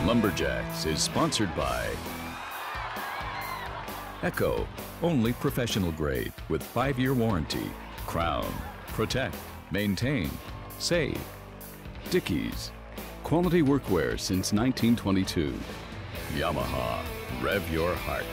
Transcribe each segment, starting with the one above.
Lumberjacks is sponsored by Echo, only professional grade with 5-year warranty. Crown, protect, maintain, save. Dickies, quality workwear since 1922. Yamaha, rev your heart.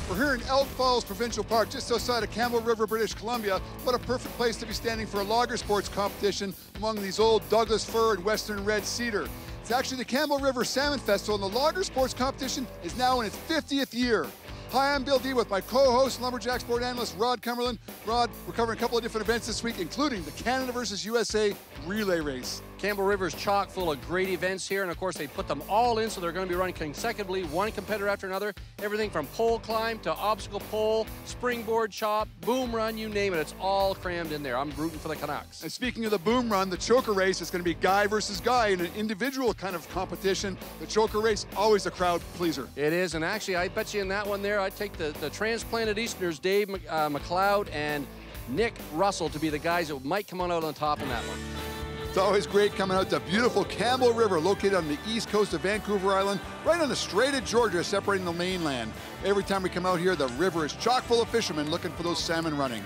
We're here in Elk Falls Provincial Park, just outside of Campbell River, British Columbia. What a perfect place to be standing for a Loggersports competition among these old Douglas fir and Western red cedar. It's actually the Campbell River Salmon Festival, and the Loggersports competition is now in its 50th year. Hi, I'm Bill D with my co-host, Lumberjack sport analyst Rod Cumberland. Rod, we're covering a couple of different events this week, including the Canada versus USA relay race. Campbell River's chock full of great events here, and of course they put them all in, so they're going to be running consecutively, one competitor after another. Everything from pole climb to obstacle pole, springboard chop, boom run, you name it, it's all crammed in there. I'm rooting for the Canucks. And speaking of the boom run, the choker race is going to be guy versus guy in an individual kind of competition. The choker race, always a crowd pleaser. It is, and actually I bet you in that one there, I'd take the transplanted Easterners, Dave McLeod and Nick Russell, to be the guys that might come out on top in that one. It's always great coming out to beautiful Campbell River, located on the east coast of Vancouver Island, right on the Strait of Georgia, separating the mainland. Every time we come out here, the river is chock full of fishermen looking for those salmon running.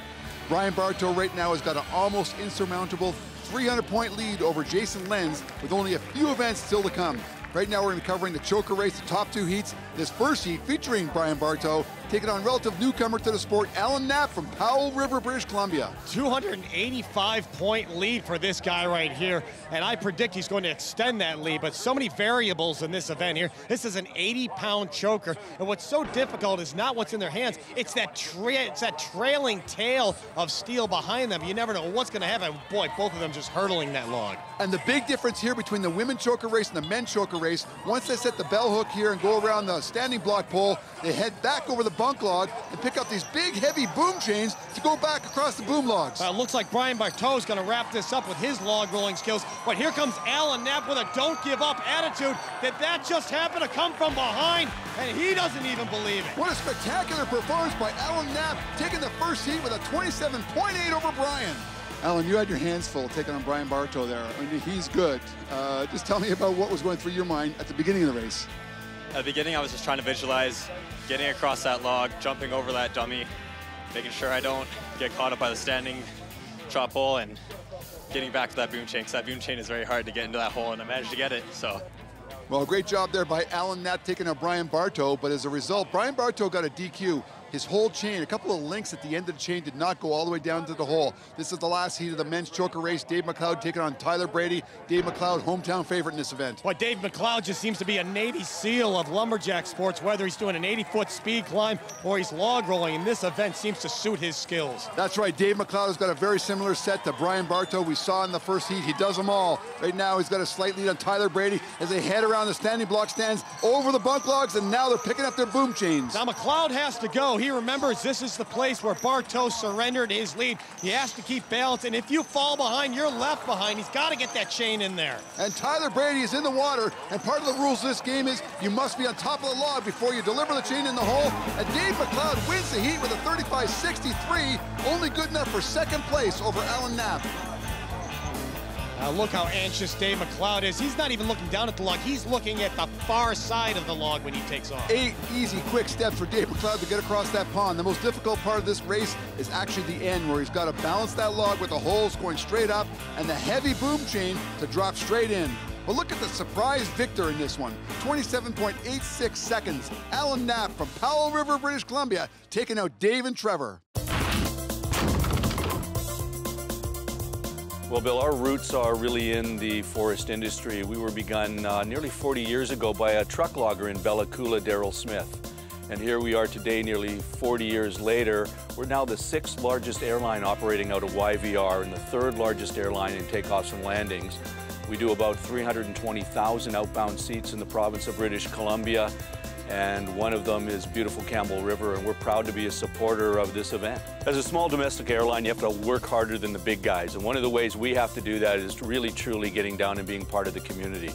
Brian Bartow right now has got an almost insurmountable 300-point lead over Jason Lenz, with only a few events still to come. Right now we're going to be covering the choker race, the top 2 heats. This first heat featuring Brian Bartow, taking on relative newcomer to the sport, Alan Knapp from Powell River, British Columbia. 285-point lead for this guy right here, and I predict he's going to extend that lead, but so many variables in this event here. This is an 80-pound choker, and what's so difficult is not what's in their hands, it's that trailing tail of steel behind them. You never know what's going to happen. Boy, both of them just hurdling that log. And the big difference here between the women choker race and the men choker race, once they set the bell hook here and go around the standing block pole, they head back over the bunk log and pick up these big, heavy boom chains to go back across the boom logs. Looks like Brian Bartow is going to wrap this up with his log rolling skills, but here comes Alan Knapp with a don't give up attitude. Did that just happen to come from behind? And he doesn't even believe it. What a spectacular performance by Alan Knapp, taking the first heat with a 27.8 over Brian. Alan, you had your hands full taking on Brian Bartow there. I mean, he's good. Just tell me about what was going through your mind at the beginning of the race. At the beginning, I was just trying to visualize getting across that log, jumping over that dummy, making sure I don't get caught up by the standing chop hole, and getting back to that boom chain, because that boom chain is very hard to get into that hole, and I managed to get it, so. Well, great job there by Alan Knapp taking out Brian Bartow, but as a result, Brian Bartow got a DQ. His whole chain, a couple of links at the end of the chain, did not go all the way down to the hole. This is the last heat of the men's choker race. Dave McLeod taking on Tyler Brady. Dave McLeod, hometown favorite in this event. Well, Dave McLeod just seems to be a Navy SEAL of lumberjack sports, whether he's doing an 80-foot speed climb or he's log rolling, and this event seems to suit his skills. That's right, Dave McLeod has got a very similar set to Brian Bartow. We saw in the first heat, he does them all. Right now, he's got a slight lead on Tyler Brady as they head around the standing block stands over the bunk logs, and now they're picking up their boom chains. Now McLeod has to go. He remembers this is the place where Bartow surrendered his lead. He has to keep balance, and if you fall behind, you're left behind. He's got to get that chain in there. And Tyler Brady is in the water, and part of the rules of this game is you must be on top of the log before you deliver the chain in the hole. And Dave McLeod wins the heat with a 35.63, only good enough for second place over Alan Knapp. Now look how anxious Dave McLeod is. He's not even looking down at the log. He's looking at the far side of the log when he takes off. 8 easy, quick steps for Dave McLeod to get across that pond. The most difficult part of this race is actually the end, where he's got to balance that log with the holes going straight up and the heavy boom chain to drop straight in. But look at the surprise victor in this one. 27.86 seconds. Alan Knapp from Powell River, British Columbia, taking out Dave and Trevor. Well, Bill, our roots are really in the forest industry. We were begun nearly 40 years ago by a truck logger in Bella Coola, Darrell Smith. And here we are today, nearly 40 years later. We're now the 6th largest airline operating out of YVR and the 3rd largest airline in takeoffs and landings. We do about 320,000 outbound seats in the province of British Columbia, and one of them is beautiful Campbell River, and we're proud to be a supporter of this event. As a small domestic airline, you have to work harder than the big guys, and one of the ways we have to do that is really truly getting down and being part of the community.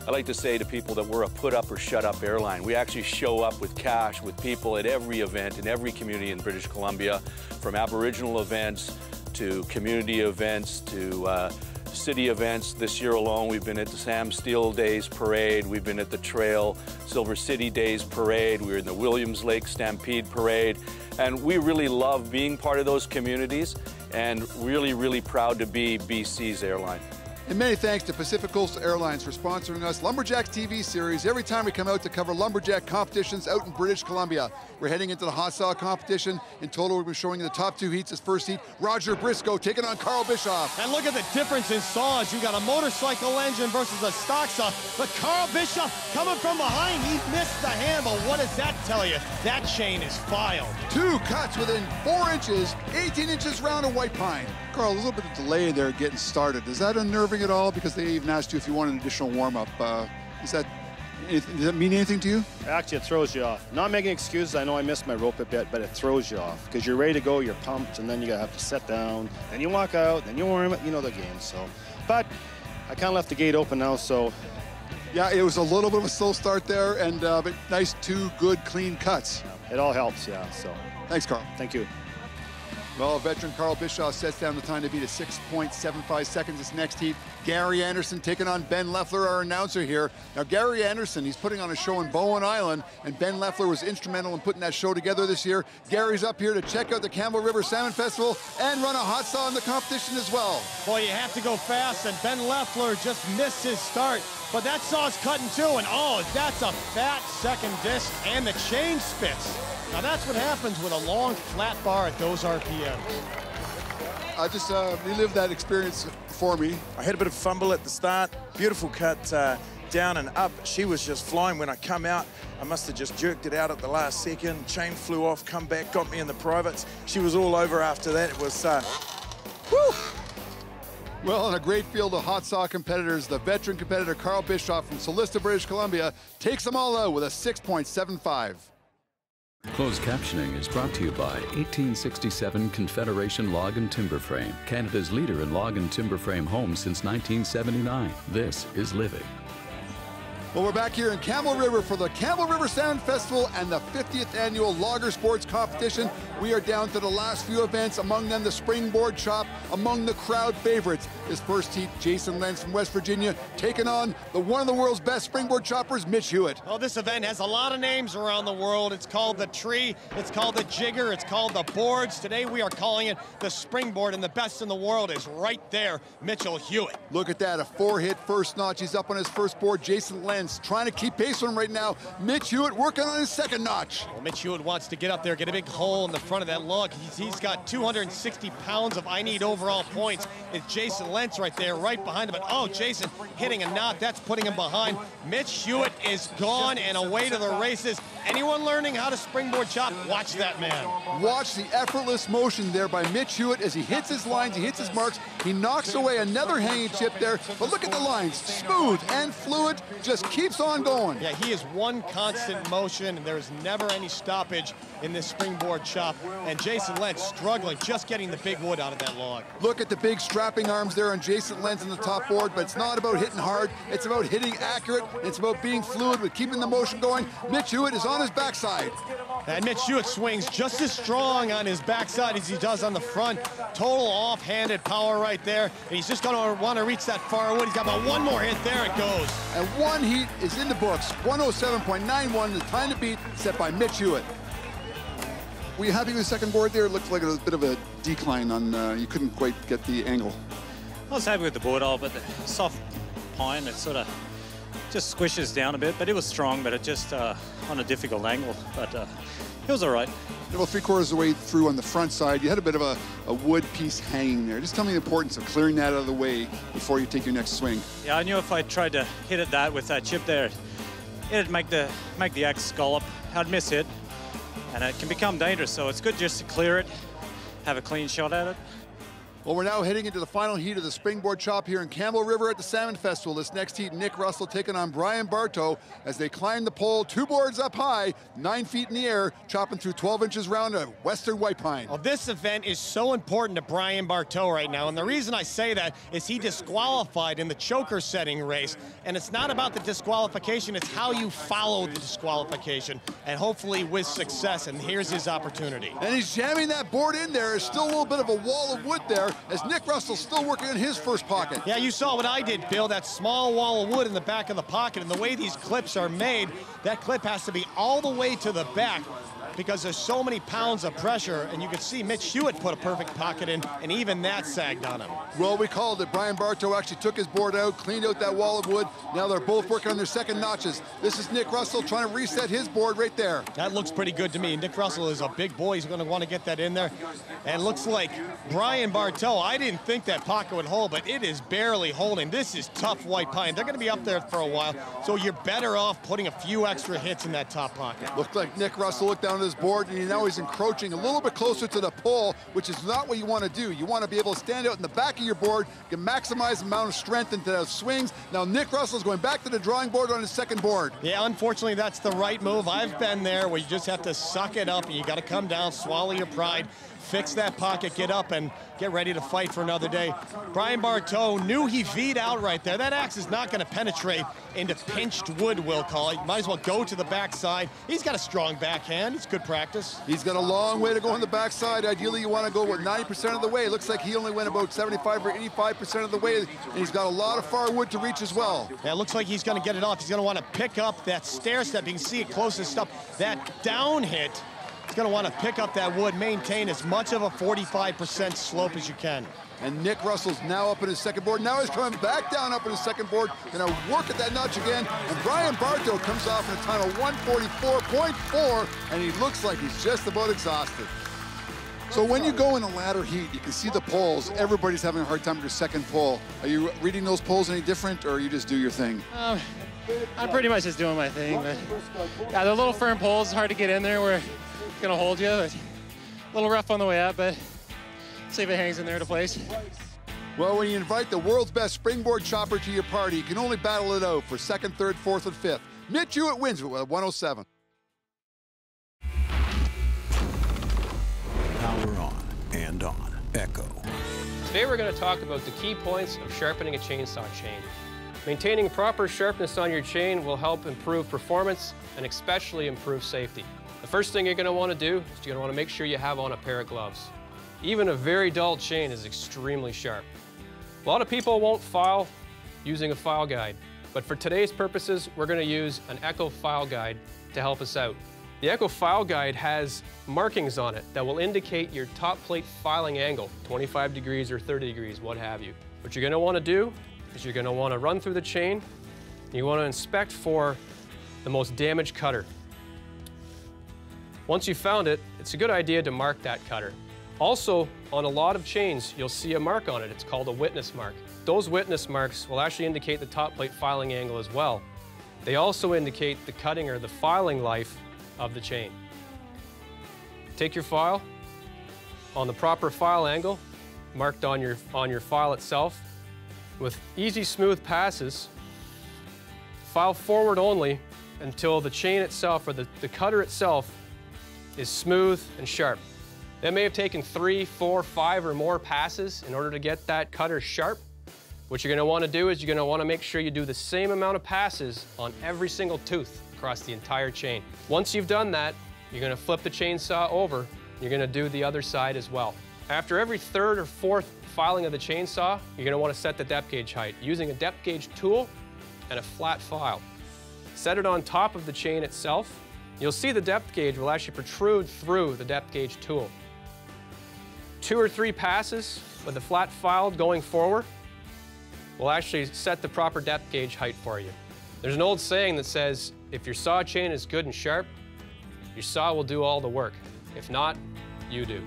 I like to say to people that we're a put up or shut up airline. We actually show up with cash, with people at every event in every community in British Columbia, from Aboriginal events to community events to city events. This year alone, we've been at the Sam Steele Days Parade. We've been at the Trail Silver City Days Parade. We were in the Williams Lake Stampede Parade. And we really love being part of those communities and really, really proud to be BC's airline. And many thanks to Pacific Coastal Airlines for sponsoring us Lumberjacks TV series every time we come out to cover lumberjack competitions out in British Columbia. We're heading into the hot saw competition. In total, we'll be showing you the top 2 heats. His first heat, Roger Briscoe taking on Carl Bischoff. And look at the difference in saws. You got a motorcycle engine versus a stock saw. But Carl Bischoff coming from behind, he missed the handle. What does that tell you? That chain is filed. 2 cuts within 4 inches, 18 inches round of white pine. Carl, a little bit of delay there getting started. Is that unnerving at all? Because they even asked you if you want an additional warm-up. Does that mean anything to you? Actually, it throws you off. Not making excuses, I know I missed my rope a bit, but it throws you off. Because you're ready to go, you're pumped, and then you have to sit down, then you walk out, then you warm it, you know the game, so. But I kind of left the gate open now, so. Yeah, it was a little bit of a slow start there, and but nice 2 good, clean cuts. It all helps, yeah, so. Thanks, Carl. Thank you. Well, veteran Carl Bischoff sets down the time to beat at 6.75 seconds this next heat. Gary Anderson taking on Ben Leffler, our announcer here. Now, Gary Anderson, he's putting on a show in Bowen Island, and Ben Leffler was instrumental in putting that show together this year. Gary's up here to check out the Campbell River Salmon Festival and run a hot saw in the competition as well. Boy, you have to go fast, and Ben Leffler just missed his start. But that saw's cutting too, and oh, that's a fat second disc, and the chain spits. Now that's what happens with a long flat bar at those RPMs. I just relived that experience for me. I had a bit of fumble at the start. Beautiful cut down and up. She was just flying when I come out. I must have just jerked it out at the last second. Chain flew off, come back, got me in the privates. She was all over after that. It was, whew. Well, in a great field of hot saw competitors, the veteran competitor Carl Bischoff from Solista, British Columbia, takes them all out with a 6.75. Closed captioning is brought to you by 1867 Confederation Log and Timber Frame, Canada's leader in log and timber frame homes since 1979. This is living. Well, we're back here in Campbell River for the Campbell River Salmon Festival and the 50th annual Loggersports competition. We are down to the last few events, among them the Springboard Chop, among the crowd favorites. This first heat, Jason Lenz from West Virginia, taking on one of the world's best springboard choppers, Mitch Hewitt. Oh, this event has a lot of names around the world. It's called the Tree, it's called the Jigger, it's called the Boards. Today we are calling it the Springboard, and the best in the world is right there, Mitchell Hewitt. Look at that, a 4-hit first notch. He's up on his first board. Jason Lenz trying to keep pace with him right now. Mitch Hewitt working on his second notch. Well, Mitch Hewitt wants to get up there, get a big hole in the front of that log. He's got 260 pounds of I need overall points. It's Jason Lenz right there, right behind him. But oh, Jason hitting a knot, that's putting him behind. Mitch Hewitt is gone and away to the races. Anyone learning how to springboard chop, watch that man. Watch the effortless motion there by Mitch Hewitt as he hits his lines, he hits his marks, he knocks away another hanging chip there. But look at the lines, smooth and fluid, just keeps on going. Yeah, he is one constant motion, and there's never any stoppage in this springboard chop. And Jason Lenz struggling, just getting the big wood out of that log. Look at the big strapping arms there on Jason Lenz on the top board, but it's not about hitting hard, it's about hitting accurate, it's about being fluid with keeping the motion going. Mitch Hewitt is on his backside. And Mitch Hewitt swings just as strong on his backside as he does on the front. Total off-handed power right there. And he's just gonna want to reach that far wood. He's got about one more hit, there it goes. And one heat is in the books, 107.91, the time to beat set by Mitch Hewitt. Were you happy with the second board there? It looked like it was a bit of a decline on, you couldn't quite get the angle. I was happy with the board, but the soft pine, it sort of just squishes down a bit, but it was strong, but it just on a difficult angle, but it was all right. About 3/4 of the way through on the front side, you had a bit of a wood piece hanging there. Just tell me the importance of clearing that out of the way before you take your next swing. Yeah, I knew if I tried to hit it with that chip there, it'd make the axe scallop. I'd miss it, and it can become dangerous, so it's good just to clear it, have a clean shot at it. Well, we're now heading into the final heat of the Springboard Chop here in Campbell River at the Salmon Festival. This next heat, Nick Russell taking on Brian Bartow as they climb the pole 2 boards up high, 9 feet in the air, chopping through 12 inches round a Western White Pine. Well, this event is so important to Brian Bartow right now, and the reason I say that is he disqualified in the choker setting race, and it's not about the disqualification, it's how you follow the disqualification, and hopefully with success, and here's his opportunity. And he's jamming that board in there. There's still a little bit of a wall of wood there as Nick Russell's still working on his first pocket. Yeah, you saw what I did, Bill, that small wall of wood in the back of the pocket, and the way these clips are made, that clip has to be all the way to the back because there's so many pounds of pressure, and you can see Mitch Hewitt put a perfect pocket in, and even that sagged on him. Well, we called it. Brian Bartow actually took his board out, cleaned out that wall of wood. Now they're both working on their second notches. This is Nick Russell trying to reset his board right there. That looks pretty good to me. Nick Russell is a big boy. He's going to want to get that in there. And looks like Brian Bartow, I didn't think that pocket would hold, but it is barely holding. This is tough white pine. They're going to be up there for a while, so you're better off putting a few extra hits in that top pocket. Looked like Nick Russell looked down at his board, and now he's encroaching a little bit closer to the pole, which is not what you want to do. You want to be able to stand out in the back of your board, you can maximize the amount of strength into those swings. Now Nick Russell's going back to the drawing board on his second board. Yeah, unfortunately, that's the right move. I've been there where you just have to suck it up, and you got to come down, swallow your pride, fix that pocket, get up, and get ready to fight for another day. Brian Bartow knew he V'd out right there. That axe is not going to penetrate into pinched wood, we'll call it. You might as well go to the backside. He's got a strong backhand. It's good practice. He's got a long way to go on the backside. Ideally, you want to go, what, 90% of the way. It looks like he only went about 75 or 85% of the way, and he's got a lot of far wood to reach as well. Yeah, it looks like he's going to get it off. He's going to want to pick up that stair step. You can see it closest up. That down hit, he's going to want to pick up that wood, maintain as much of a 45% slope as you can. And Nick Russell's now up in his second board. Now he's coming back down up in his second board. Gonna work at that notch again. And Brian Bartow comes off in a time of 144.4, and he looks like he's just about exhausted. So when you go in a ladder heat, you can see the poles. Everybody's having a hard time with your second pole. Are you reading those poles any different, or you just do your thing? I'm pretty much just doing my thing, but yeah, the little firm poles, it's hard to get in there where it's gonna hold you. But a little rough on the way up, but see if it hangs in there to place. Well, when you invite the world's best springboard chopper to your party, you can only battle it out for second, third, fourth, and fifth. Mitch Hewitt wins with 107. Power on and on. Echo. Today we're going to talk about the key points of sharpening a chainsaw chain. Maintaining proper sharpness on your chain will help improve performance and especially improve safety. The first thing you're going to want to do is you're going to want to make sure you have on a pair of gloves. Even a very dull chain is extremely sharp. A lot of people won't file using a file guide, but for today's purposes, we're going to use an Echo file guide to help us out. The Echo file guide has markings on it that will indicate your top plate filing angle, 25 degrees or 30 degrees, what have you. What you're going to want to do is you're going to want to run through the chain, and you want to inspect for the most damaged cutter. Once you've found it, it's a good idea to mark that cutter. Also, on a lot of chains, you'll see a mark on it. It's called a witness mark. Those witness marks will actually indicate the top plate filing angle as well. They also indicate the cutting or the filing life of the chain. Take your file on the proper file angle, marked on your file itself. With easy, smooth passes, file forward only until the chain itself or the cutter itself is smooth and sharp. That may have taken 3, 4, 5 or more passes in order to get that cutter sharp. What you're going to want to do is you're going to want to make sure you do the same amount of passes on every single tooth across the entire chain. Once you've done that, you're going to flip the chainsaw over. You're going to do the other side as well. After every third or fourth filing of the chainsaw, you're going to want to set the depth gauge height using a depth gauge tool and a flat file. Set it on top of the chain itself. You'll see the depth gauge will actually protrude through the depth gauge tool. 2 or 3 passes with the flat file going forward will actually set the proper depth gauge height for you. There's an old saying that says, if your saw chain is good and sharp, your saw will do all the work. If not, you do.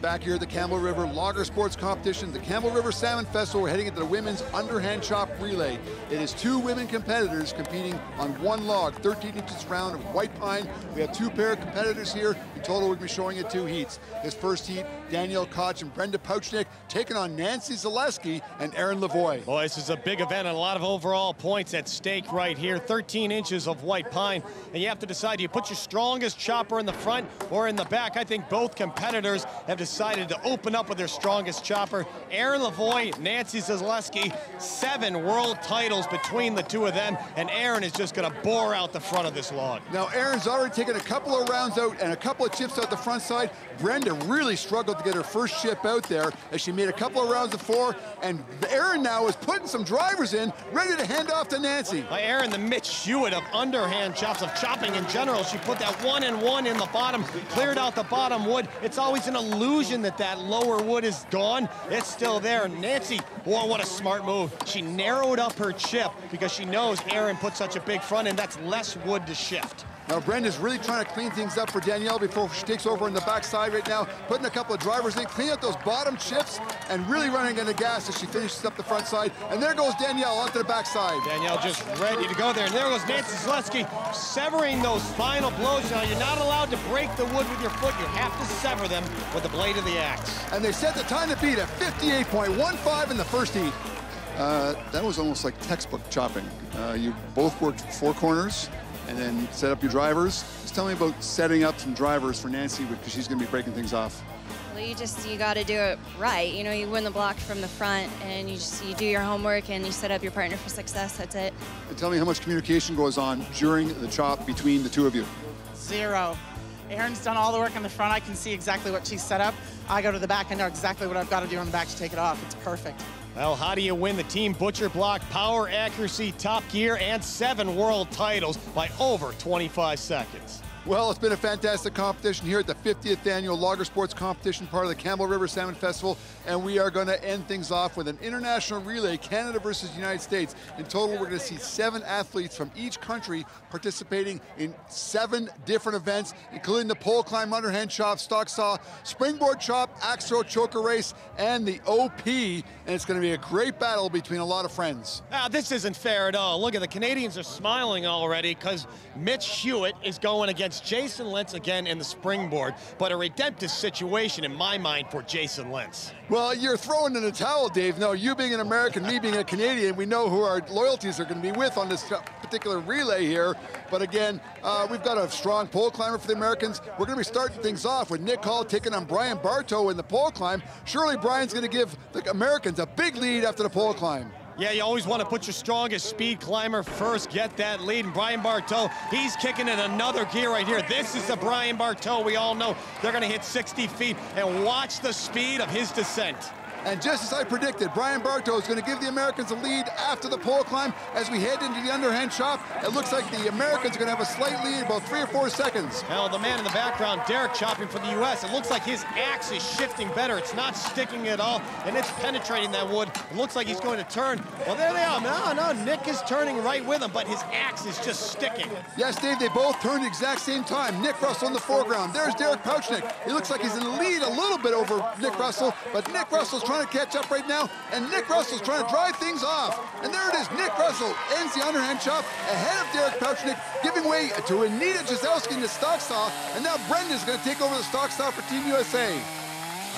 Back here at the Campbell River Loggersports competition, the Campbell River Salmon Festival, we're heading into the women's underhand chop relay. It is 2 women competitors competing on 1 log, 13 inches round of white pine. We have 2 pair of competitors here. In total, we'll be showing you 2 heats. This first heat, Danielle Koch and Brenda Pouchnick taking on Nancy Zaleski and Erin Lavoie. Boy, this is a big event and a lot of overall points at stake right here. 13 inches of white pine, and you have to decide, do you put your strongest chopper in the front or in the back? I think both competitors have decided to open up with their strongest chopper. Erin Lavoie, Nancy Zaleski, 7 world titles between the 2 of them, and Erin is just going to bore out the front of this log. Now, Erin's already taken a couple of rounds out and a couple of chips out the front side. Brenda really struggled to get her first chip out there as she made a couple of rounds of 4, and Erin now is putting some drivers in, ready to hand off to Nancy. Erin, the Mitch Hewitt of underhand chops, of chopping in general. She put that 1 and 1 in the bottom, cleared out the bottom wood. It's always an illusion that that lower wood is gone. It's still there. Nancy, boy, what a smart move. She narrowed up her chip because she knows Erin put such a big front end. That's less wood to shift. Now, Brenda's really trying to clean things up for Danielle before she takes over on the backside right now, putting a couple of drivers in, clean out those bottom chips, and really running on the gas as she finishes up the front side. And there goes Danielle onto the backside. Danielle just ready to go there. And there goes Nancy Zaleski severing those final blows. Now, you're not allowed to break the wood with your foot. You have to sever them with the blade of the axe. And they set the time to beat at 58.15 in the first heat. That was almost like textbook chopping. You both worked 4 corners and then set up your drivers. Just tell me about setting up some drivers for Nancy, because she's going to be breaking things off. Well, you got to do it right. You know, you win the block from the front, and you do your homework and you set up your partner for success. That's it. And tell me how much communication goes on during the chop between the 2 of you. 0. Erin's done all the work on the front. I can see exactly what she's set up. I go to the back. I know exactly what I've got to do on the back to take it off. It's perfect. Well, how do you win the team butcher block, power, accuracy, top gear, and 7 world titles by over 25 seconds? Well, it's been a fantastic competition here at the 50th annual Loggersports competition, part of the Campbell River Salmon Festival, and we are going to end things off with an international relay, Canada versus United States. In total, we're going to see 7 athletes from each country participating in 7 different events, including the pole climb, underhand chop, stock saw, springboard chop, axe throw, choker race, and the OP, and it's going to be a great battle between a lot of friends. This isn't fair at all. Look, the Canadians are smiling already because Mitch Hewitt is going against Jason Lentz again in the springboard, but a redemptive situation in my mind for Jason Lentz. Well, you're throwing in the towel, Dave. No, you being an American, me being a Canadian, we know who our loyalties are going to be with on this particular relay here. But again, we've got a strong pole climber for the Americans. We're going to be starting things off with Nick Hall taking on Brian Bartow in the pole climb. Surely Brian's going to give the Americans a big lead after the pole climb. Yeah, you always want to put your strongest speed climber first, get that lead. And Brian Bartow, he's kicking in another gear right here. This is the Brian Bartow we all know. They're going to hit 60 feet, and watch the speed of his descent. And just as I predicted, Brian Bartow is going to give the Americans a lead after the pole climb. As we head into the underhand chop, it looks like the Americans are going to have a slight lead, about 3 or 4 seconds. Now, the man in the background, Derek, chopping for the U.S., it looks like his axe is shifting better. It's not sticking at all, and it's penetrating that wood. It looks like he's going to turn. Well, there they are. No, Nick is turning right with him, but his axe is just sticking. Yes, Dave, they both turned at the exact same time. Nick Russell in the foreground. There's Derek Pouchnick. He looks like he's in the lead a little bit over Nick Russell, but Nick Russell's trying to catch up right now, and Nick Russell's trying to drive things off. And there it is, Nick Russell ends the underhand chop ahead of Derek Pouchnick, giving way to Anita Gisowski in the stock saw, and now Brenda's going to take over the stock saw for Team USA.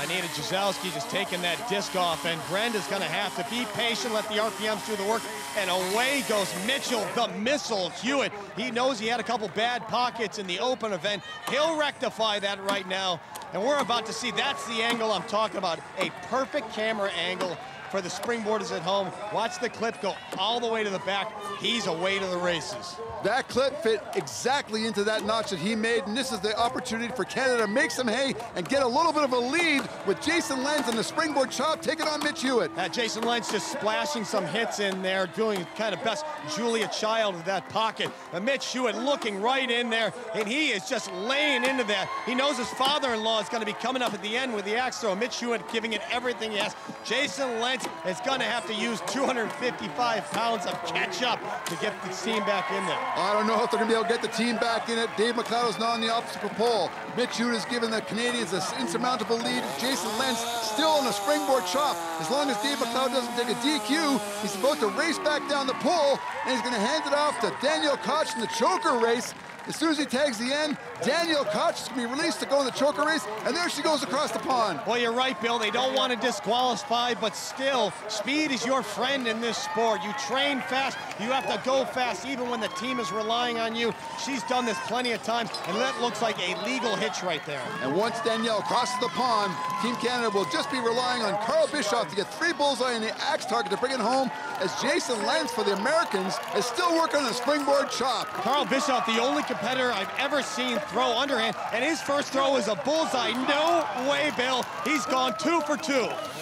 Anita Gisowski just taking that disc off, and Brenda's going to have to be patient, let the RPMs do the work, and away goes Mitchell, the missile Hewitt. He knows he had a couple bad pockets in the open event. He'll rectify that right now, and we're about to see, that's the angle I'm talking about, a perfect camera angle for the springboarders at home. Watch the clip go all the way to the back. He's away to the races. That clip fit exactly into that notch that he made, and this is the opportunity for Canada to make some hay and get a little bit of a lead with Jason Lentz and the springboard chop taking on Mitch Hewitt. Jason Lentz just splashing some hits in there, doing kind of best Julia Child of that pocket. But Mitch Hewitt looking right in there, and he is just laying into that. He knows his father-in-law is going to be coming up at the end with the axe throw. Mitch Hewitt giving it everything he has. Jason Lentz events is going to have to use 255 pounds of ketchup to get the team back in there. I don't know if they're going to be able to get the team back in it. Dave McLeod is not on the obstacle pole. Mitch Hewitt has given the Canadians an insurmountable lead. Jason Lentz still on a springboard chop. As long as Dave McLeod doesn't take a DQ, he's about to race back down the pole, and he's going to hand it off to Daniel Koch in the choker race. As soon as he tags the end, Daniel Koch is going to be released to go in the choker race, and there she goes across the pond. Well, you're right, Bill. They don't want to disqualify, but still, speed is your friend in this sport. You train fast, you have to go fast, even when the team is relying on you. She's done this plenty of times, and that looks like a legal hitch right there. And once Danielle crosses the pond, Team Canada will just be relying on Carl Bischoff to get 3 bullseye in the axe target to bring it home, as Jason Lentz for the Americans is still working on a springboard chop. Carl Bischoff, the only competitor I've ever seen throw underhand, and his first throw is a bullseye. No way, Bill. He's gone 2 for 2.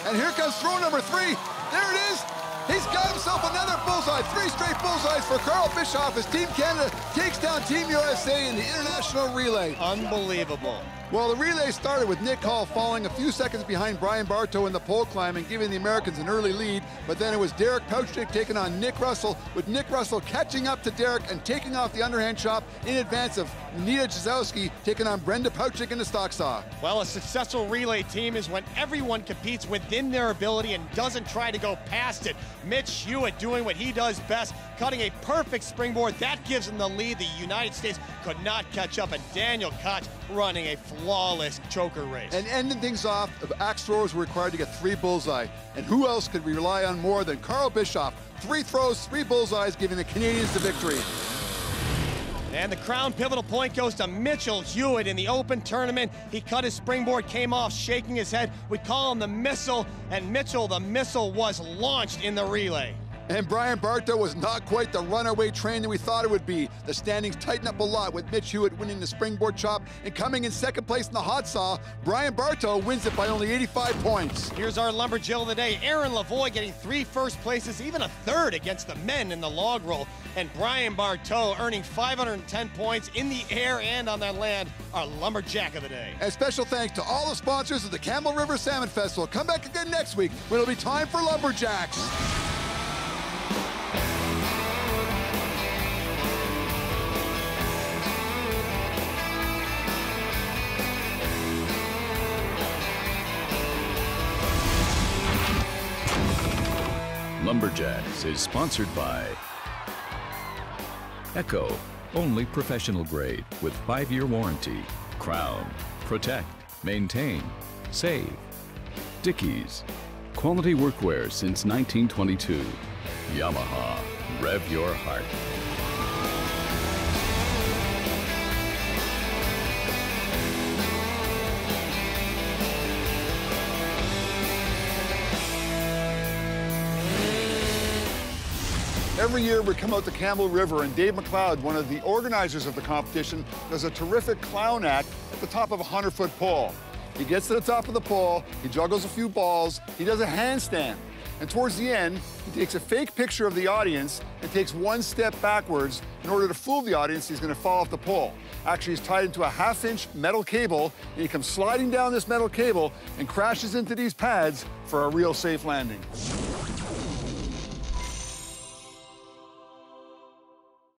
And here comes throw number 3. There it is. He's got himself another bullseye. 3 straight bullseyes for Carl Bischoff as Team Canada takes down Team USA in the international relay. Unbelievable. Well, the relay started with Nick Hall falling a few seconds behind Brian Bartow in the pole climb and giving the Americans an early lead, but then it was Derek Pouchnick taking on Nick Russell, with Nick Russell catching up to Derek and taking off the underhand chop in advance of Nita Jazowski taking on Brenda Pouchnick in the stock saw. Well, a successful relay team is when everyone competes within their ability and doesn't try to go past it. Mitch Hewitt doing what he does best, cutting a perfect springboard. That gives him the lead. The United States could not catch up, and Daniel Koch running a flawless choker race. And ending things off, the axe throwers were required to get 3 bullseye. And who else could we rely on more than Carl Bischoff? 3 throws, 3 bullseyes, giving the Canadians the victory. And the crown pivotal point goes to Mitchell Hewitt in the open tournament. He cut his springboard, came off shaking his head. We call him the missile, and Mitchell, the missile, was launched in the relay. And Brian Bartow was not quite the runaway train that we thought it would be. The standings tighten up a lot with Mitch Hewitt winning the springboard chop and coming in second place in the hot saw. Brian Bartow wins it by only 85 points. Here's our lumberjill of the day. Aaron Lavoie getting 3 first places, even a 3rd against the men in the log roll. And Brian Bartow earning 510 points in the air and on the land, our lumberjack of the day. And special thanks to all the sponsors of the Campbell River Salmon Festival. Come back again next week when it'll be time for Lumberjacks. Lumberjacks is sponsored by Echo, only professional grade with 5-year warranty. Crown, protect, maintain, save. Dickies, quality workwear since 1922. Yamaha, rev your heart. Every year we come out to Campbell River, and Dave McLeod, one of the organizers of the competition, does a terrific clown act at the top of a 100-foot pole. He gets to the top of the pole, he juggles a few balls, he does a handstand, and towards the end, he takes a fake picture of the audience and takes 1 step backwards in order to fool the audience he's going to fall off the pole. Actually, he's tied into a 1/2-inch metal cable, and he comes sliding down this metal cable and crashes into these pads for a real safe landing.